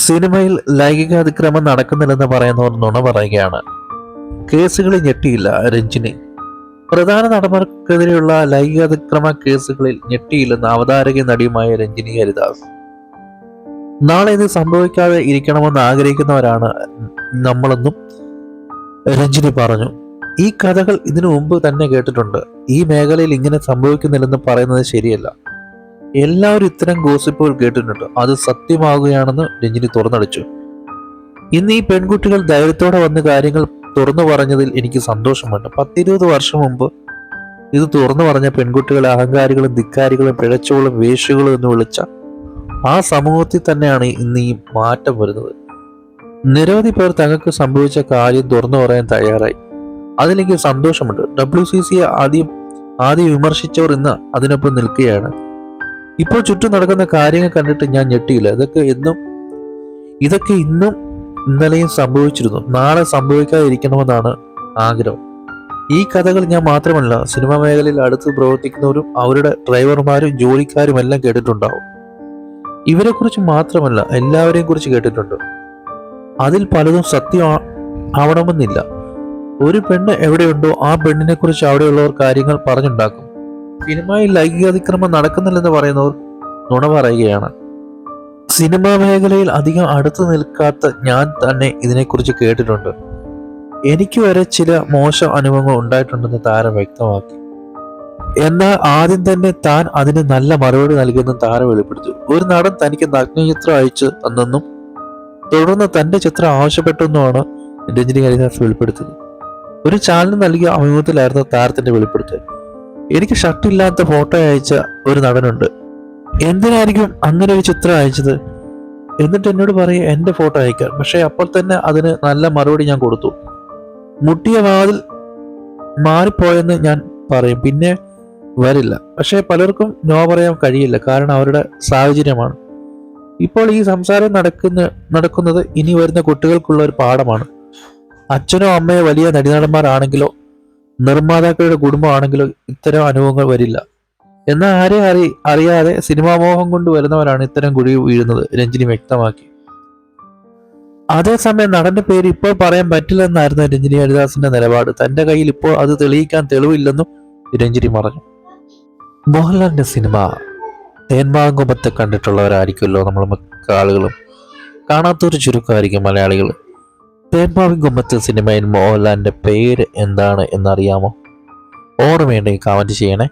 സിനിമയിൽ ലൈംഗികാതിക്രമം നടക്കുന്നില്ലെന്ന് പറയുന്നവർ നുണ പറയുകയാണ്. കേസുകളിൽ ഞെട്ടിയില്ല രഞ്ജിനി. പ്രധാന നടന്മാർക്കെതിരെയുള്ള ലൈംഗികാതിക്രമ കേസുകളിൽ ഞെട്ടിയില്ലെന്ന് അവതാരക നടിയുമായ രഞ്ജിനി ഹരിദാസ്. നാളെ ഇത് സംഭവിക്കാതെ ഇരിക്കണമെന്ന് ആഗ്രഹിക്കുന്നവരാണ് നമ്മളെന്നും രഞ്ജിനി പറഞ്ഞു. ഈ കഥകൾ ഇതിനു മുമ്പ് തന്നെ കേട്ടിട്ടുണ്ട്. ഈ മേഖലയിൽ ഇങ്ങനെ സംഭവിക്കുന്നില്ലെന്ന് പറയുന്നത് ശരിയല്ല. എല്ലാവരും ഇത്തരം ഗോസിപ്പുകൾ കേട്ടിട്ടുണ്ട്. അത് സത്യമാകുകയാണെന്ന് രഞ്ജിനി തുറന്നടിച്ചു. ഇന്ന് ഈ പെൺകുട്ടികൾ ധൈര്യത്തോടെ വന്ന് കാര്യങ്ങൾ തുറന്നു പറഞ്ഞതിൽ എനിക്ക് സന്തോഷമുണ്ട്. 10-20 വർഷം മുമ്പ് ഇത് തുറന്നു പറഞ്ഞ പെൺകുട്ടികളെ അഹങ്കാരികളും ധിക്കാരികളും പിഴച്ചോളും വേശ്യകളും എന്ന് വിളിച്ച ആ സമൂഹത്തിൽ തന്നെയാണ് ഇന്ന് ഈ മാറ്റം വരുന്നത്. നിരവധി പേർ തങ്ങൾക്ക് സംഭവിച്ച കാര്യം തുറന്നു പറയാൻ തയ്യാറായി. അതിലെനിക്ക് സന്തോഷമുണ്ട്. WCC ആദ്യം വിമർശിച്ചവർ ഇന്ന് അതിനൊപ്പം നിൽക്കുകയാണ്. ഇപ്പോൾ ചുറ്റും നടക്കുന്ന കാര്യങ്ങൾ കണ്ടിട്ട് ഞാൻ ഞെട്ടിയില്ല. ഇതൊക്കെ ഇന്നും ഇന്നലെയും സംഭവിച്ചിരുന്നു. നാളെ സംഭവിക്കാതിരിക്കണമെന്നാണ് ആഗ്രഹം. ഈ കഥകൾ ഞാൻ മാത്രമല്ല, സിനിമാ മേഖലയിൽ അടുത്ത് പ്രവർത്തിക്കുന്നവരും അവരുടെ ഡ്രൈവർമാരും ജോലിക്കാരും എല്ലാം കേട്ടിട്ടുണ്ടാവും. ഇവരെ കുറിച്ച് മാത്രമല്ല, എല്ലാവരെയും കുറിച്ച് കേട്ടിട്ടുണ്ട്. അതിൽ പലതും സത്യം ആവണമെന്നില്ല. ഒരു പെണ്ണ് എവിടെയുണ്ടോ ആ പെണ്ണിനെ കുറിച്ച് അവിടെയുള്ളവർ കാര്യങ്ങൾ പറഞ്ഞുണ്ടാക്കും. സിനിമയിൽ ലൈംഗികാതിക്രമം നടക്കുന്നില്ലെന്ന് പറയുന്നവർ നുണ പറയുകയാണ്. സിനിമാ മേഖലയിൽ അധികം അടുത്ത് നിൽക്കാത്ത ഞാൻ തന്നെ ഇതിനെക്കുറിച്ച് കേട്ടിട്ടുണ്ട്. എനിക്ക് വരെ ചില മോശം അനുഭവങ്ങൾ ഉണ്ടായിട്ടുണ്ടെന്ന് താരം വ്യക്തമാക്കി. എന്നാൽ ആദ്യം തന്നെ താൻ അതിന് നല്ല മറുപടി നൽകിയെന്നും താരം വെളിപ്പെടുത്തി. ഒരു നടൻ തനിക്ക് നഗ്നചിത്രം അയച്ചു തന്നെന്നും തുടർന്ന് തന്റെ ചിത്രം ആവശ്യപ്പെട്ടെന്നുമാണ് രഞ്ജിനി ഹരിദാസ് വെളിപ്പെടുത്തിയത്. ഒരു ചാനലിന് നൽകിയ അഭിമുഖത്തിലായിരുന്നു താരത്തിന്റെ വെളിപ്പെടുത്തൽ. എനിക്ക് ഷർട്ടില്ലാത്ത ഫോട്ടോ അയച്ച ഒരു നടനുണ്ട്. എന്തിനായിരിക്കും അങ്ങനെ ഒരു ചിത്രം അയച്ചത്? എന്നിട്ട് എന്നോട് പറയുക എന്റെ ഫോട്ടോ അയക്കാൻ. പക്ഷെ അപ്പോൾ തന്നെ അതിന് നല്ല മറുപടി ഞാൻ കൊടുത്തു. മുട്ടിയ വാതിൽ മാറിപ്പോയെന്ന് ഞാൻ പറയും, പിന്നെ വരില്ല. പക്ഷെ പലർക്കും നോ പറയാൻ കഴിയില്ല, കാരണം അവരുടെ സാഹചര്യമാണ്. ഇപ്പോൾ ഈ സംസാരം നടക്കുന്നത് ഇനി വരുന്ന കുട്ടികൾക്കുള്ള ഒരു പാഠമാണ്. അച്ഛനോ അമ്മയോ വലിയ നടന്മാരാണെങ്കിലോ നിർമ്മാതാക്കളുടെ കുടുംബമാണെങ്കിലോ ഇത്തരം അനുഭവങ്ങൾ വരില്ല. എന്നാൽ അറിയാതെ സിനിമാമോഹം കൊണ്ട് വരുന്നവരാണ് ഇത്തരം കുഴി വീഴുന്നത്, രഞ്ജിനി വ്യക്തമാക്കി. അതേസമയം നടന്റെ പേര് ഇപ്പോൾ പറയാൻ പറ്റില്ലെന്നായിരുന്നു രഞ്ജിനി ഹരിദാസിന്റെ നിലപാട്. തന്റെ കയ്യിൽ ഇപ്പോൾ അത് തെളിയിക്കാൻ തെളിവില്ലെന്നും രഞ്ജിനി പറഞ്ഞു. മോഹൻലാലിന്റെ സിനിമ തേന്മാങ്കുമ്പത്തെ കണ്ടിട്ടുള്ളവരായിരിക്കുമല്ലോ നമ്മൾ ആളുകളും. കാണാത്തൊരു ചുരുക്കമായിരിക്കും മലയാളികൾ. തേന്മാവിൻകുമ്പത്തെ സിനിമയിൽ മോഹൻലാലിന്റെ പേര് എന്താണ് എന്നറിയാമോ? ഓർമ്മയുണ്ടെങ്കിൽ കമന്റ് ചെയ്യണേ.